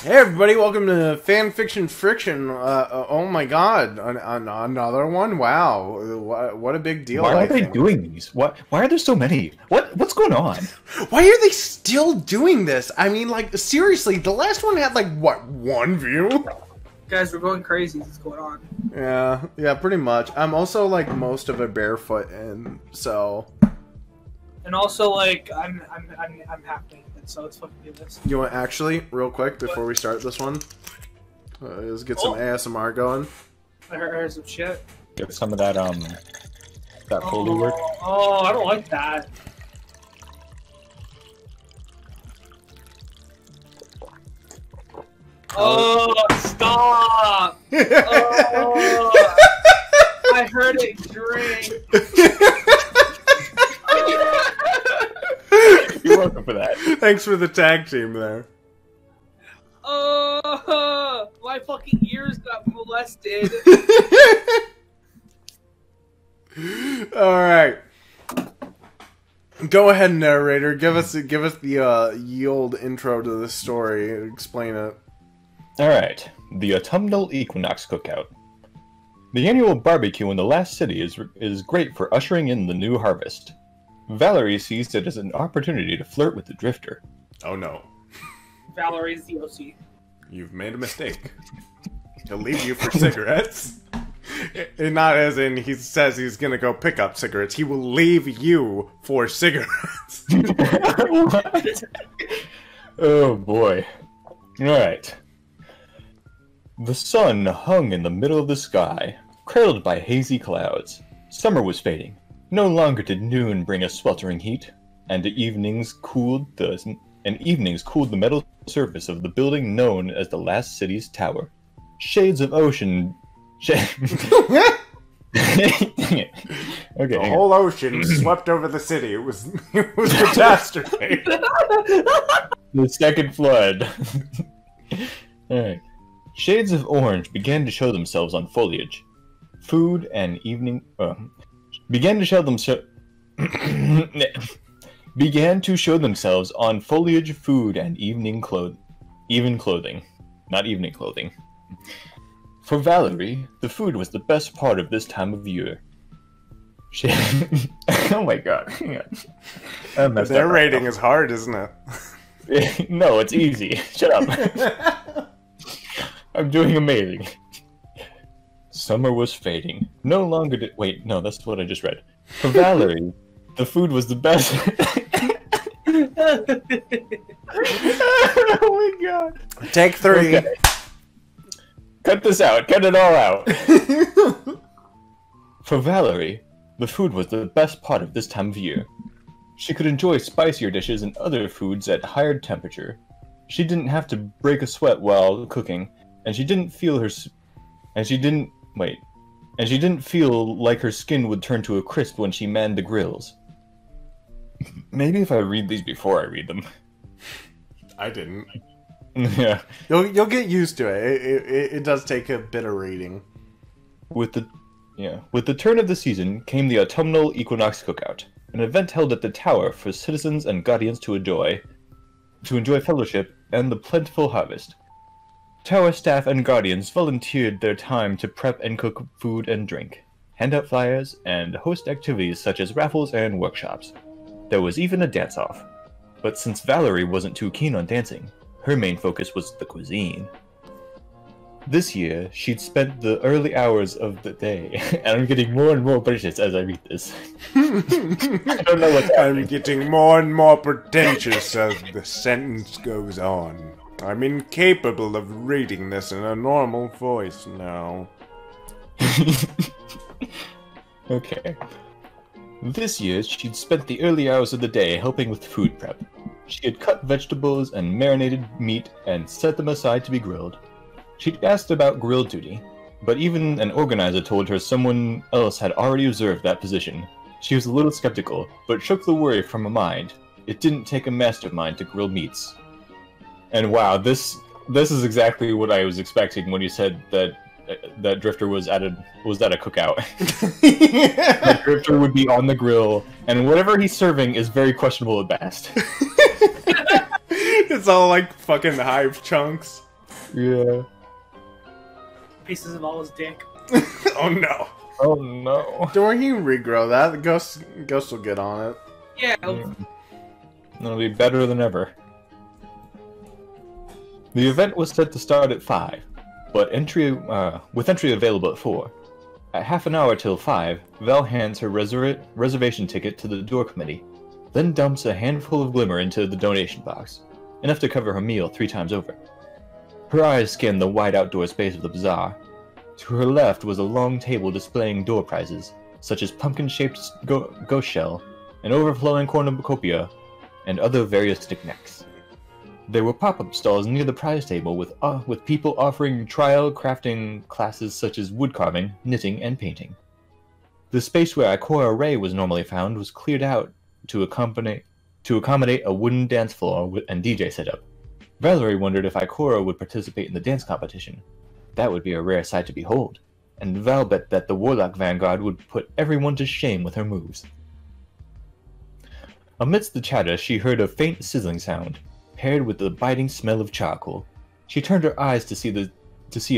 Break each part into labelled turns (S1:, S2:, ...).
S1: Hey everybody, welcome to FanFiction Friction. Oh my god, another one? Wow, what a big deal.
S2: Why are they doing these? Why are there so many? What's going on?
S1: Why are they still doing this? I mean, like, seriously, the last one had, like, what, 1 view?
S3: Guys, we're going crazy. What's going on?
S1: Yeah, pretty much. I'm also, like, most of it barefoot, and so...
S3: And also, like, I'm half naked, so let's fucking do this.
S1: You want, actually, real quick, before we start this one, let's get some ASMR going.
S3: I heard some shit.
S2: Get some of that, that Foley work.
S3: Oh, I don't like that. Oh, stop! Oh, I heard it drink.
S2: You're welcome for that.
S1: Thanks for the tag team there.
S3: Oh, my fucking ears got molested.
S1: Alright. Go ahead, narrator. Give us the old intro to the story. Explain it.
S2: Alright. The Autumnal Equinox Cookout. The annual barbecue in the last city is great for ushering in the new harvest. Valerie sees it as an opportunity to flirt with the drifter.
S1: Oh no.
S3: Valerie's the OC.
S1: You've made a mistake. He'll leave you for cigarettes. And not as in he says he's gonna go pick up cigarettes. He will leave you for cigarettes.
S2: What? Oh boy. Alright. The sun hung in the middle of the sky, cradled by hazy clouds. Summer was fading. No longer did noon bring a sweltering heat, and evenings cooled the metal surface of the building known as the last city's tower. Shades of ocean. Okay.
S1: The whole ocean swept over the city. It was catastrophe.
S2: The second flood. Alright. Shades of orange began to show themselves on foliage. Food and evening began to show themselves on foliage, food, and clothing. Not evening clothing. For Valerie, the food was the best part of this time of year. Oh my god. Hang on.
S1: Their rating is hard, isn't
S2: it? No, it's easy. Shut up. I'm doing amazing. Summer was fading. No longer did... Wait, no, that's what I just read. For Valerie, the food was the best... Oh my god.
S1: Take 3.
S2: Okay. Cut this out. Cut it all out. For Valerie, the food was the best part of this time of year. She could enjoy spicier dishes and other foods at higher temperature. She didn't have to break a sweat while cooking, and she didn't feel like her skin would turn to a crisp when she manned the grills. Maybe if I read these before I read them.
S1: I didn't.
S2: Yeah.
S1: You'll get used to it. It does take a bit of reading. With
S2: the turn of the season came the Autumnal Equinox Cookout, an event held at the tower for citizens and guardians to enjoy fellowship and the plentiful harvest. Tower staff and guardians volunteered their time to prep and cook food and drink, hand out flyers, and host activities such as raffles and workshops. There was even a dance-off. But since Valerie wasn't too keen on dancing, her main focus was the cuisine. This year, she'd spent the early hours of the day, and I'm getting more and more pretentious as I read this. I don't know what's happening.
S1: I'm getting more and more pretentious as the sentence goes on. I'm incapable of reading this in a normal voice now.
S2: Okay. This year, she'd spent the early hours of the day helping with food prep. She had cut vegetables and marinated meat and set them aside to be grilled. She'd asked about grill duty, but even an organizer told her someone else had already observed that position. She was a little skeptical, but shook the worry from her mind. It didn't take a mastermind to grill meats. And wow, this is exactly what I was expecting when you said that Drifter was at a cookout. That Drifter would be on the grill, and whatever he's serving is very questionable at best.
S1: It's all like fucking hive chunks.
S2: Yeah.
S3: Pieces of all his dick.
S1: Oh no.
S2: Oh no.
S1: Don't worry, he can regrow that. The ghost will get on it.
S3: Yeah.
S2: It'll be better than ever. The event was set to start at 5, but with entry available at 4. At half an hour till 5, Val hands her reservation ticket to the door committee, then dumps a handful of glimmer into the donation box, enough to cover her meal 3 times over. Her eyes scanned the wide outdoor space of the bazaar. To her left was a long table displaying door prizes, such as pumpkin-shaped ghost shell, an overflowing cornucopia, and other various knickknacks. There were pop-up stalls near the prize table with people offering trial crafting classes such as woodcarving, knitting, and painting. The space where Ikora Ray was normally found was cleared out to accommodate a wooden dance floor and DJ setup. Valerie wondered if Ikora would participate in the dance competition. That would be a rare sight to behold, and Val bet that the Warlock Vanguard would put everyone to shame with her moves. Amidst the chatter, she heard a faint sizzling sound, paired with the biting smell of charcoal. She turned her eyes to see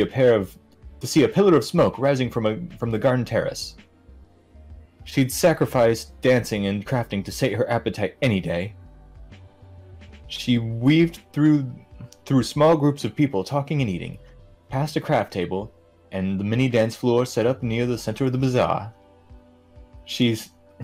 S2: a pillar of smoke rising from the garden terrace. She'd sacrificed dancing and crafting to sate her appetite any day. She weaved through small groups of people talking and eating, past a craft table, and the mini dance floor set up near the center of the bazaar.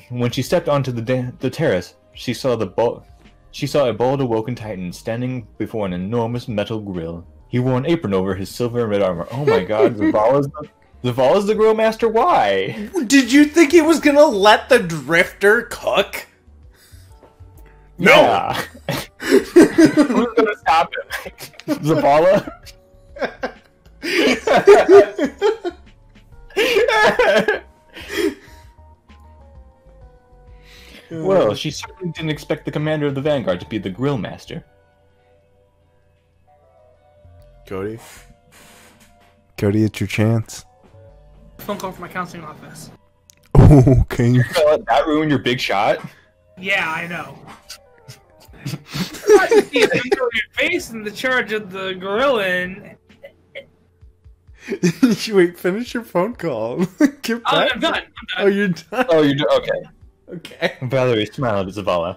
S2: When she stepped onto the terrace, she saw a bald awoken titan standing before an enormous metal grill. He wore an apron over his silver and red armor. Oh my god, Zavala's the grill master? Why?
S1: Did you think he was gonna let the drifter cook? No!
S2: Yeah. Who's gonna stop him? Zavala? Well, she certainly didn't expect the commander of the Vanguard to be the grill master.
S1: Cody? Cody, it's your chance.
S3: Phone call from my counseling office.
S1: Oh, can you...
S2: Let that ruin your big shot?
S3: Yeah, I know. I see a picture of your face in the charge of the gorilla.
S1: Wait, finish your phone call. Get back.
S3: I'm done.
S1: Oh, you're done?
S2: Oh, you're okay.
S1: Okay.
S2: Valerie smiled at Zavala.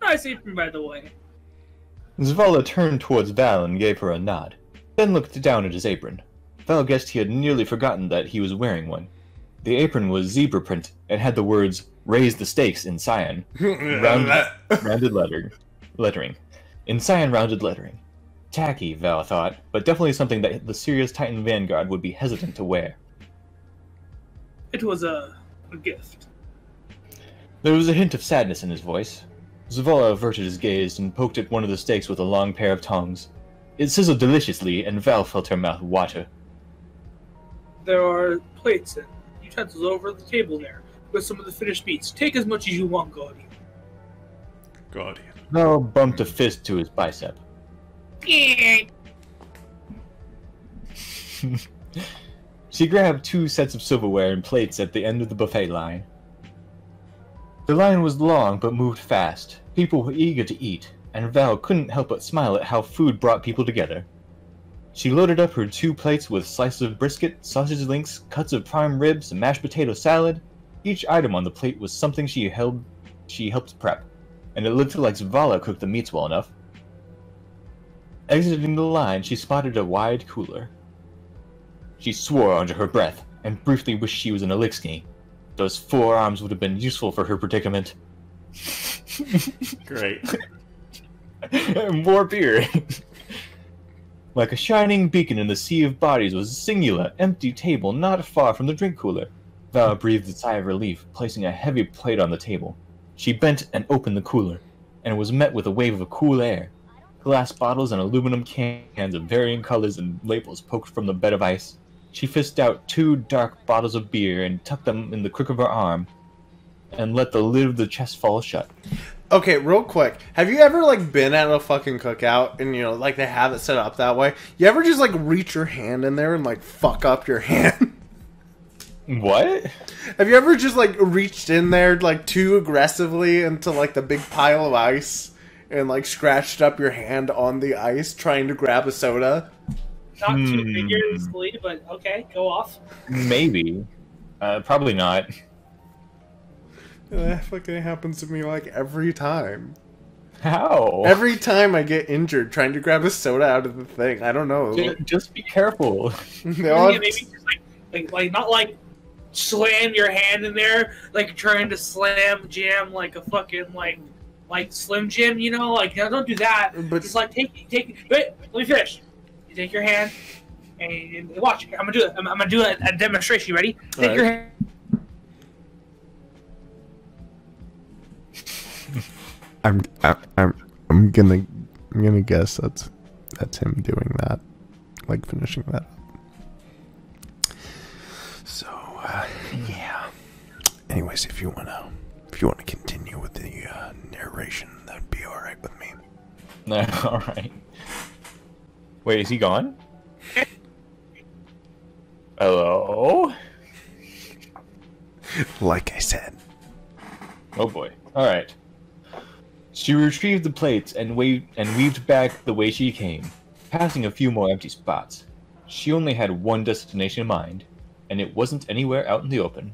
S3: Nice apron, by the way.
S2: Zavala turned towards Val and gave her a nod, then looked down at his apron. Val guessed he had nearly forgotten that he was wearing one. The apron was zebra print and had the words, "Raise the stakes" in cyan. Rounded lettering. In cyan rounded lettering. Tacky, Val thought, but definitely something that the serious Titan Vanguard would be hesitant to wear.
S3: It was a gift.
S2: There was a hint of sadness in his voice. Zavala averted his gaze and poked at one of the stakes with a long pair of tongs. It sizzled deliciously, and Val felt her mouth water.
S3: There are plates and utensils over the table there, with some of the finished meats. Take as much as you want, Cody.
S1: Guardian.
S2: Val bumped a fist to his bicep. She grabbed 2 sets of silverware and plates at the end of the buffet line. The line was long but moved fast. People were eager to eat, and Val couldn't help but smile at how food brought people together. She loaded up her 2 plates with slices of brisket, sausage links, cuts of prime ribs, and mashed potato salad. Each item on the plate was something she helped prep, and it looked like Zavala cooked the meats well enough. Exiting the line, she spotted a wide cooler. She swore under her breath, and briefly wished she was an Elixni. Those 4 arms would have been useful for her predicament.
S1: Great.
S2: More beer. Like a shining beacon in the sea of bodies was a singular, empty table not far from the drink cooler. Val breathed a sigh of relief, placing a heavy plate on the table. She bent and opened the cooler, and was met with a wave of cool air. Glass bottles and aluminum cans of varying colors and labels poked from the bed of ice. She fished out 2 dark bottles of beer and tucked them in the crook of her arm, and let the lid of the chest fall shut.
S1: Okay, real quick. Have you ever, like, been at a fucking cookout and, you know, like, they have it set up that way? You ever just, like, reach your hand in there and, like, fuck up your hand?
S2: What?
S1: Have you ever just, like, reached in there, like, too aggressively into, like, the big pile of ice and like scratched up your hand on the ice trying to grab a soda?
S3: Not too vigorously, but okay, go off.
S2: Maybe. Probably not.
S1: That fucking happens to me like every time.
S2: How?
S1: Every time I get injured trying to grab a soda out of the thing. I don't know.
S2: Just be careful.
S1: No,
S3: Yeah, maybe just like not like slam your hand in there like trying to slam jam like a fucking like Slim Jim, you know? Like, no, don't do that.
S1: But
S3: just like take. Wait, let me finish. You take your hand and watch. I'm gonna do it. I'm gonna do a demonstration. You ready? Take your hand.
S1: I'm gonna guess that's him doing that, like finishing that up. So yeah. Anyways, if you wanna continue with the narration, that'd be all right with me.
S2: All right. Wait, is he gone? Hello?
S1: Like I said.
S2: Oh boy. All right. She retrieved the plates and weaved back the way she came, passing a few more empty spots. She only had one destination in mind, and it wasn't anywhere out in the open.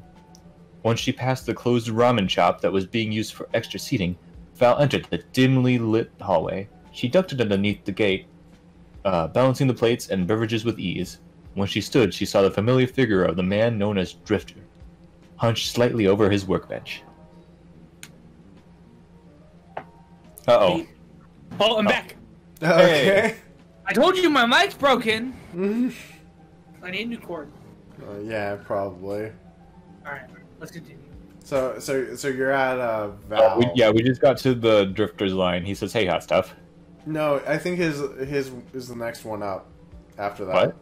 S2: Once she passed the closed ramen shop that was being used for extra seating, Val entered the dimly lit hallway. She ducked underneath the gate, balancing the plates and beverages with ease. When she stood, she saw the familiar figure of the man known as Drifter, hunched slightly over his workbench. Uh-oh.
S3: Oh, I'm back.
S1: Okay.
S2: Hey.
S3: I told you my mic's broken. I need a new cord.
S1: Yeah, probably.
S3: All right, let's continue.
S1: So you're at Val.
S2: We just got to the Drifter's line. He says, "Hey, hot stuff."
S1: No, I think his is the next one up. After that.
S2: What?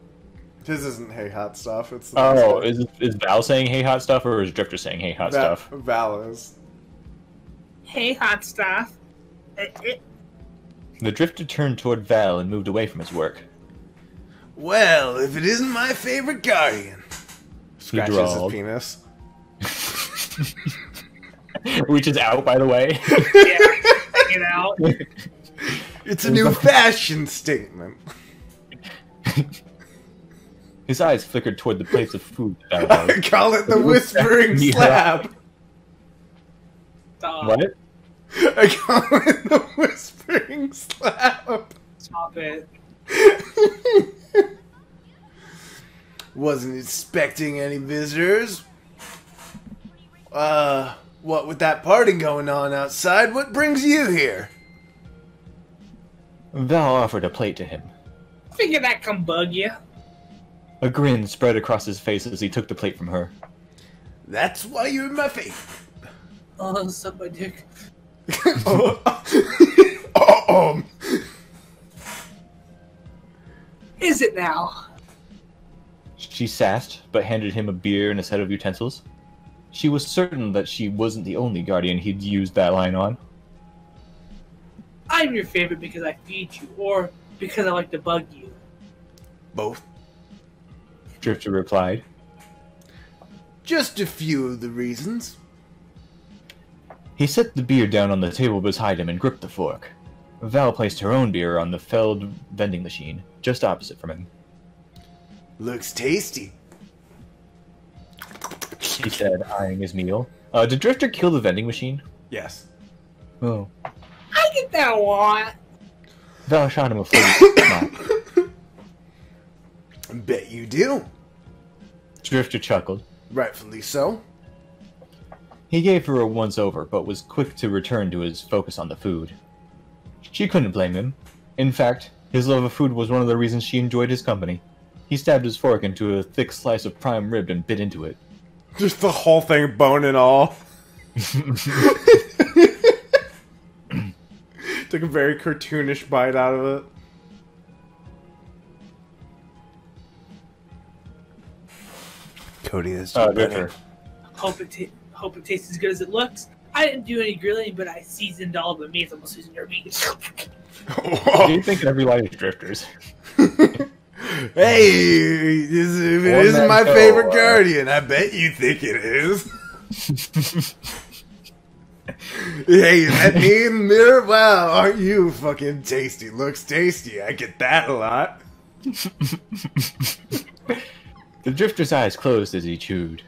S1: His isn't hey hot stuff. It's the next
S2: Oh,
S1: one.
S2: is Val saying "Hey, hot stuff" or is Drifter saying "Hey, hot stuff"?
S1: Val is.
S3: Hey, hot stuff.
S2: The Drifter turned toward Val and moved away from his work.
S1: Well, if it isn't my favorite guardian. Scratches his
S2: drawled.
S1: penis.
S2: Reaches out, by the way.
S3: Yeah, hang it out.
S1: It's a new fashion statement.
S2: His eyes flickered toward the plates of food.
S1: I call it the whispering
S2: Yeah.
S1: slap.
S2: What?
S1: I call it the whispering slap.
S3: Stop it.
S1: Wasn't expecting any visitors. What with that party going on outside, what brings you here?
S2: Val offered a plate to him.
S3: Figure that come bug you.
S2: A grin spread across his face as he took the plate from her.
S1: That's why you're my favorite.
S3: Oh, suck my dick. Is it now?
S2: She sassed, but handed him a beer and a set of utensils. She was certain that she wasn't the only guardian he'd used that line on.
S3: I'm your favorite because I feed you, or because I like to bug you.
S1: Both.
S2: Drifter replied.
S1: Just a few of the reasons.
S2: He set the beer down on the table beside him and gripped the fork. Val placed her own beer on the felled vending machine, just opposite from him.
S1: Looks tasty.
S2: He said, eyeing his meal. Did Drifter kill the vending machine?
S1: Yes.
S2: Oh.
S3: I get that one.
S2: Val shot him a fleeting smile.
S1: Bet you do.
S2: Drifter chuckled.
S1: Rightfully so.
S2: He gave her a once-over, but was quick to return to his focus on the food. She couldn't blame him. In fact, his love of food was one of the reasons she enjoyed his company. He stabbed his fork into a thick slice of prime rib and bit into it.
S1: Just the whole thing, bone and all. Took a very cartoonish bite out of it. Cody is
S2: Drifter.
S3: Hope it tastes as good as it looks. I didn't do any grilling, but I seasoned all the meat. I'm gonna season your meat.
S2: What do you think every line is Drifters?
S1: Hey, if it isn't my favorite guardian, I bet you think it is. Hey, is that me in the mirror? Wow, aren't you fucking tasty? Looks tasty. I get that a lot.
S2: The drifter's eyes closed as he chewed.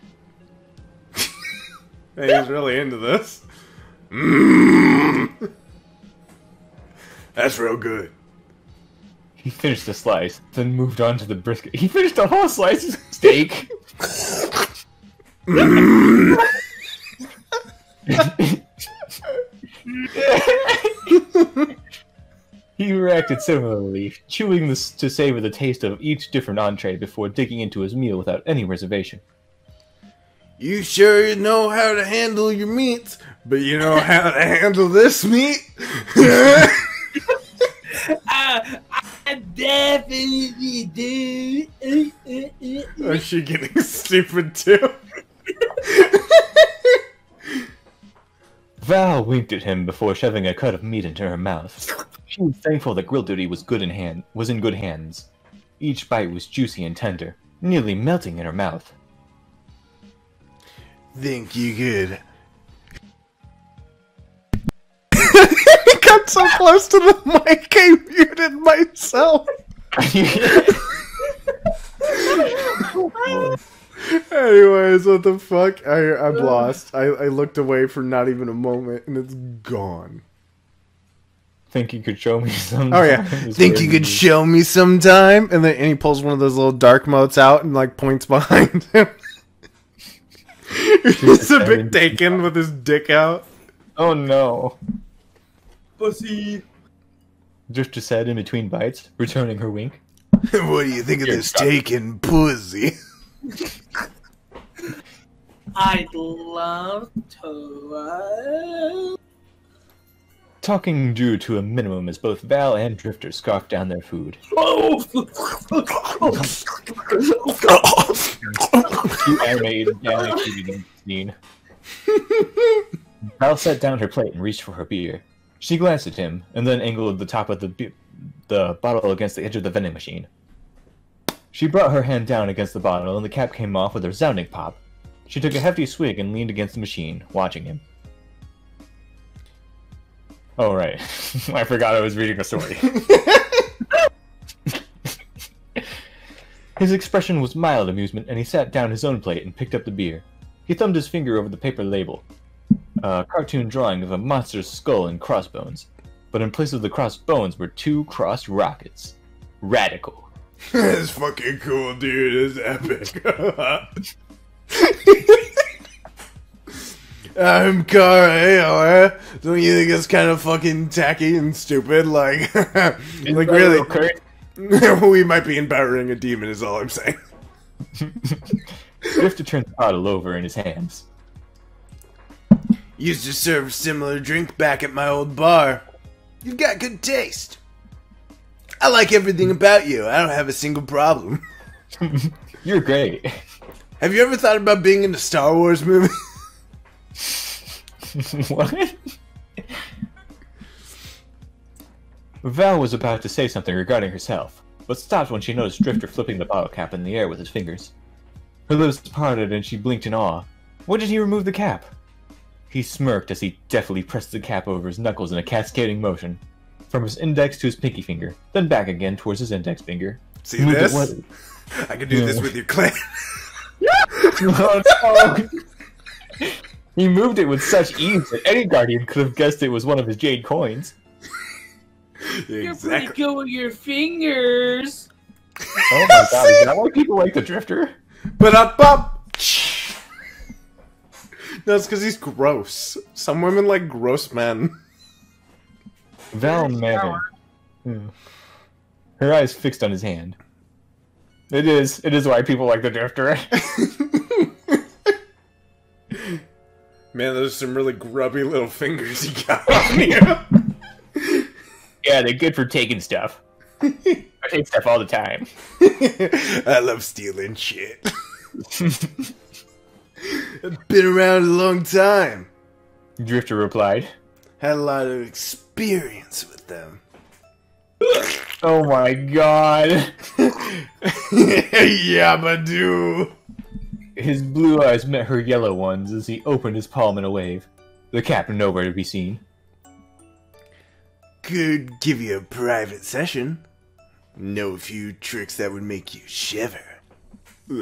S1: Hey, he's really into this. Mm. That's real good.
S2: He finished the slice, then moved on to the brisket. He finished a whole slice of steak. He reacted similarly, chewing this to savor the taste of each different entree before digging into his meal without any reservation.
S1: You sure know how to handle your meats, but you know how to handle this meat?
S3: I definitely do.
S1: Oh, is she getting stupid too?
S2: Val winked at him before shoving a cut of meat into her mouth. She was thankful that grill duty was in good hands. Each bite was juicy and tender, nearly melting in her mouth.
S1: Think you could? I got so close to the mic, I muted myself. Anyways, what the fuck? I'm lost. I looked away for not even a moment, and it's gone.
S2: Think you could show me some?
S1: Oh yeah. Think you could show me sometime? And then he pulls one of those little dark motes out and like points behind him. He's a bit taken with his dick out.
S2: Oh no.
S3: Pussy.
S2: Drifter said in between bites, returning her wink.
S1: What do you think of this taken pussy?
S3: I'd love to.
S2: Talking drew to a minimum as both Val and Drifter scarfed down their food.
S3: Oh!
S2: Two animated down the scene. Val set down her plate and reached for her beer. She glanced at him, and then angled the top of the bottle against the edge of the vending machine. She brought her hand down against the bottle, and the cap came off with a resounding pop. She took a hefty swig and leaned against the machine, watching him. Oh, right. I forgot I was reading a story. His expression was mild amusement, and he sat down his own plate and picked up the beer. He thumbed his finger over the paper label. A cartoon drawing of a monster's skull and crossbones. But in place of the crossbones were two crossed rockets. Radical.
S1: That's fucking cool, dude. It's epic. I'm Carl. Don't you think it's kind of fucking tacky and stupid? Like, like really? We might be empowering a demon, is all I'm saying.
S2: Drifter turned the bottle over in his hands.
S1: Used to serve a similar drink back at my old bar. You've got good taste. I like everything about you. I don't have a single problem.
S2: You're great.
S1: Have you ever thought about being in a Star Wars movie?
S2: What? Val was about to say something regarding herself, but stopped when she noticed Drifter flipping the bottle cap in the air with his fingers. Her lips parted and she blinked in awe. When did he remove the cap? He smirked as he deftly pressed the cap over his knuckles in a cascading motion, from his index to his pinky finger, then back again towards his index finger.
S1: See this? I can do this with your clan.
S2: Oh, no. He moved it with such ease that any guardian could have guessed it was one of his jade coins.
S3: You're pretty good with your fingers.
S2: Oh my god, is that why people like the Drifter?
S1: But up. No, it's because he's gross. Some women like gross men.
S2: Val Manning. Her eyes fixed on his hand. It is why people like the Drifter.
S1: Man, those are some really grubby little fingers he got on you.
S2: Yeah, they're good for taking stuff. I take stuff all the time.
S1: I love stealing shit. I've been around a long time.
S2: Drifter replied.
S1: Had a lot of experience with them.
S2: Oh my god.
S1: Yabba-doo.
S2: His blue eyes met her yellow ones as he opened his palm in a wave. The captain nowhere to be seen.
S1: Could give you a private session. Know a few tricks that would make you shiver.
S2: The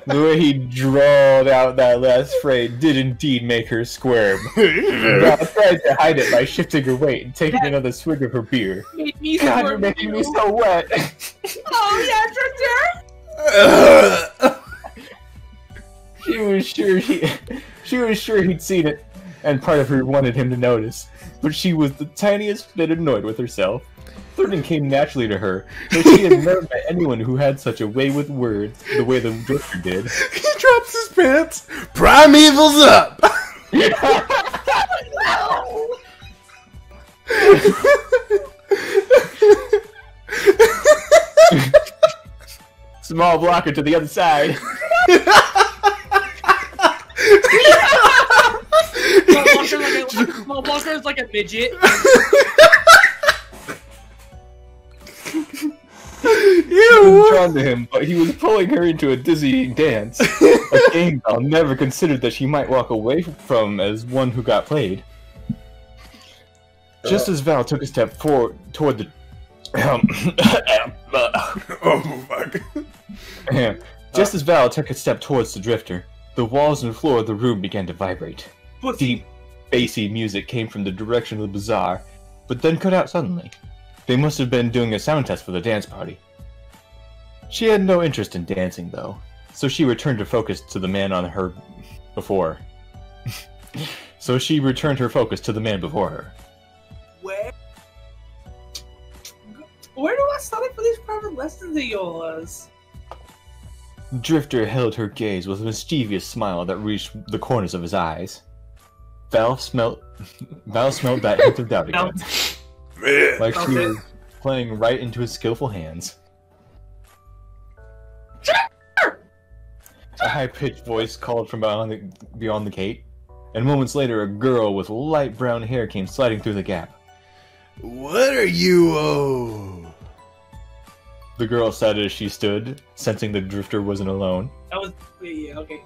S2: way he drawled out that last phrase did indeed make her squirm. Val tried to hide it by shifting her weight and taking another swig of her beer. God, you're making me so wet.
S3: Oh yeah, Drifter.
S2: She was sure he'd seen it, and part of her wanted him to notice, but she was the tiniest bit annoyed with herself. Flirting came naturally to her, but she had never met anyone who had such a way with words the way the Drifter did.
S1: He drops his pants. Primeval's up.
S2: Small blocker to the other side.
S3: Small blocker is like a midget.
S2: She was drawn to him, but he was pulling her into a dizzying dance. A game Val never considered that she might walk away from as one who got played. Just as Val took a step forward toward the...
S1: Oh, fuck.
S2: Just as Val took a step towards the Drifter, the walls and floor of the room began to vibrate. Deep, bassy music came from the direction of the bazaar, but then cut out suddenly. They must have been doing a sound test for the dance party. She had no interest in dancing, though, so she returned her focus to the man on her before. Where
S3: do I sign up for these private lessons of yours?
S2: Drifter held her gaze with a mischievous smile that reached the corners of his eyes. Val smelt that hint of doubt again. Like she was playing right into his skillful hands. A high-pitched voice called from beyond the gate, and moments later a girl with light brown hair came sliding through the gap.
S1: What are you,
S2: The girl said as she stood, sensing the Drifter wasn't alone.
S3: Yeah, okay.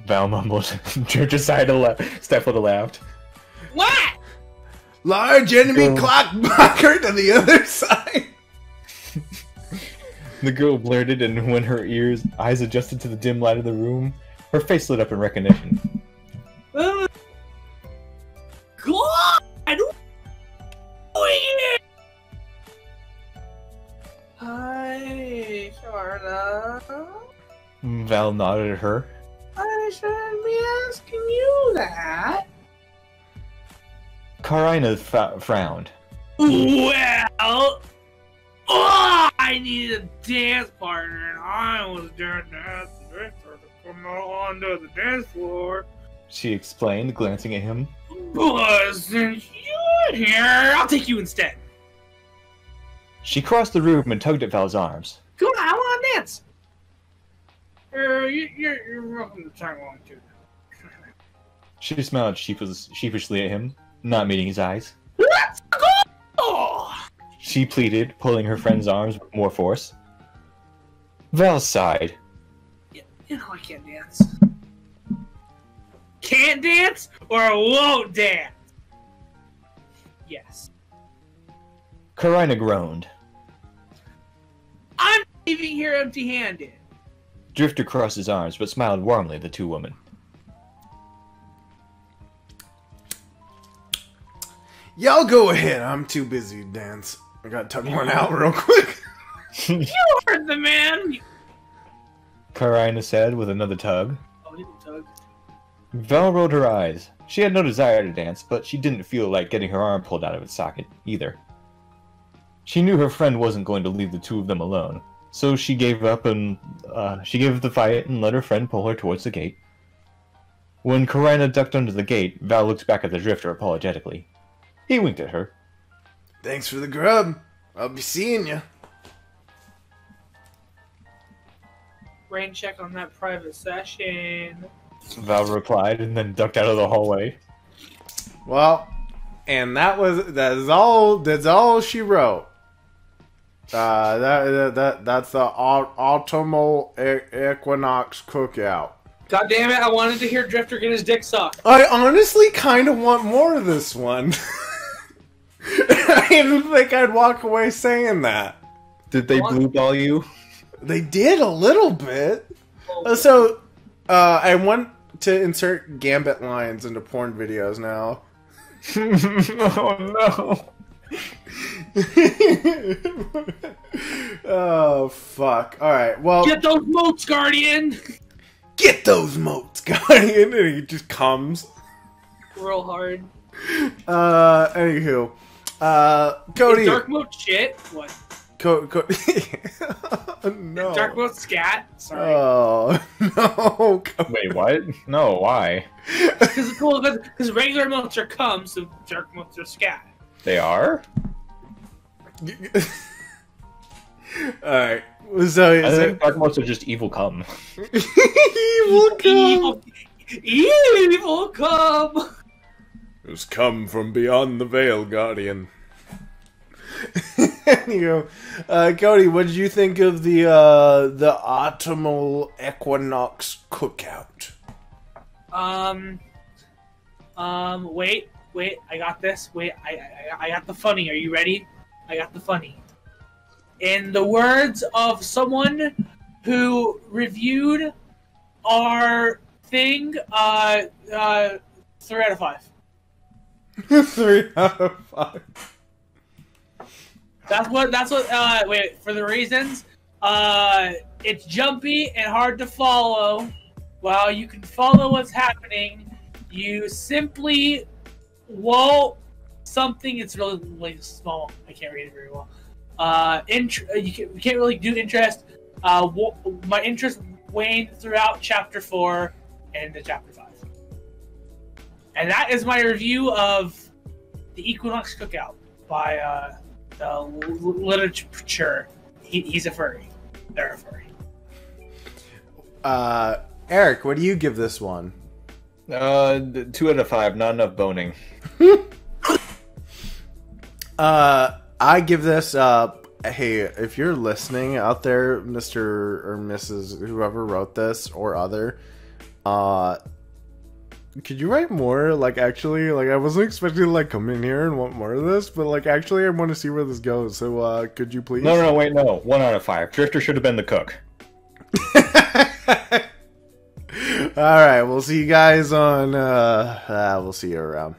S2: Val mumbled. Drifter Steph would have laughed.
S3: What?
S1: Large enemy clock blocker to the other side.
S2: The girl blurted, and when her eyes adjusted to the dim light of the room, her face lit up in recognition.
S3: God! Hi, Sharna.
S2: Val nodded at her.
S3: I shouldn't be asking you that.
S2: Karina frowned.
S3: Well, I needed a dance partner, and I was there to ask the Drifter to come onto the dance floor.
S2: She explained, glancing at him.
S3: But since you're here, I'll take you instead.
S2: She crossed the room and tugged at Val's arms.
S3: Come on, I want to dance. You're welcome to tag along too.
S2: She smiled sheepishly at him, not meeting his eyes.
S3: Let's go!
S2: She pleaded, pulling her friend's arms with more force. Val sighed.
S3: You know I can't dance. Can't dance or won't dance? Yes.
S2: Karina groaned.
S3: I'm leaving here empty-handed.
S2: Drifter crossed his arms, but smiled warmly at the two women.
S1: Y'all go ahead. I'm too busy to dance. I gotta tuck one out real quick.
S3: You heard the man!
S2: Karina said with another tug.
S3: Oh, he didn't tug.
S2: Val rolled her eyes. She had no desire to dance, but she didn't feel like getting her arm pulled out of its socket, either. She knew her friend wasn't going to leave the two of them alone, so she gave up the fight and let her friend pull her towards the gate. When Karina ducked under the gate, Val looked back at the Drifter apologetically. He winked at her.
S1: Thanks for the grub. I'll be seeing you.
S3: Rain check on that private session.
S2: Val replied and then ducked out of the hallway.
S1: Well, and that's all she wrote. That's the Autumnal Equinox Cookout.
S3: God damn it! I wanted to hear Drifter get his dick sucked.
S1: I honestly kind of want more of this one. I didn't think I'd walk away saying that.
S2: Did they blue ball you?
S1: They did a little bit.
S3: Oh.
S1: So, I want to insert Gambit lines into porn videos now.
S2: Oh no.
S1: Oh, fuck. Alright, well...
S3: Get those moats, Guardian!
S1: Get those moats, Guardian! And he just comes.
S3: Real hard.
S1: Anywho. Cody...
S3: Is dark mode shit? What?
S1: No.
S3: Dark mode scat? Sorry.
S1: Oh, no.
S2: Wait, what? No, why?
S3: Because regular modes are cum, so dark modes are scat.
S2: They are?
S1: Alright. So,
S2: I think dark modes are just evil cum.
S1: evil cum!
S3: Evil cum!
S1: It was come from beyond the veil, Guardian. Anywho, Cody, what did you think of the Autumnal Equinox Cookout?
S3: Wait, I got this. Wait, I got the funny. Are you ready? I got the funny. In the words of someone who reviewed our thing, 3 out of 5.
S1: 3 out of 5.
S3: That's what, wait, for the reasons, it's jumpy and hard to follow. While you can follow what's happening, you simply won't, something, it's really small, I can't read it very well. You can't really do interest. My interest waned throughout Chapter 4 and into Chapter 5. And that is my review of the Equinox Cookout by, Literupture. He's a furry. They're a furry.
S1: Eric, what do you give this one?
S2: 2 out of 5. Not enough boning.
S1: I give this. Hey, if you're listening out there, Mr. or Mrs. whoever wrote this or other, could you write more? Like, actually, like, I wasn't expecting to, like, come in here and want more of this, but, like, actually, I want to see where this goes. So, could you please?
S2: No, wait, no. 1 out of 5. Drifter should have been the cook.
S1: All right, we'll see you guys on. We'll see you around.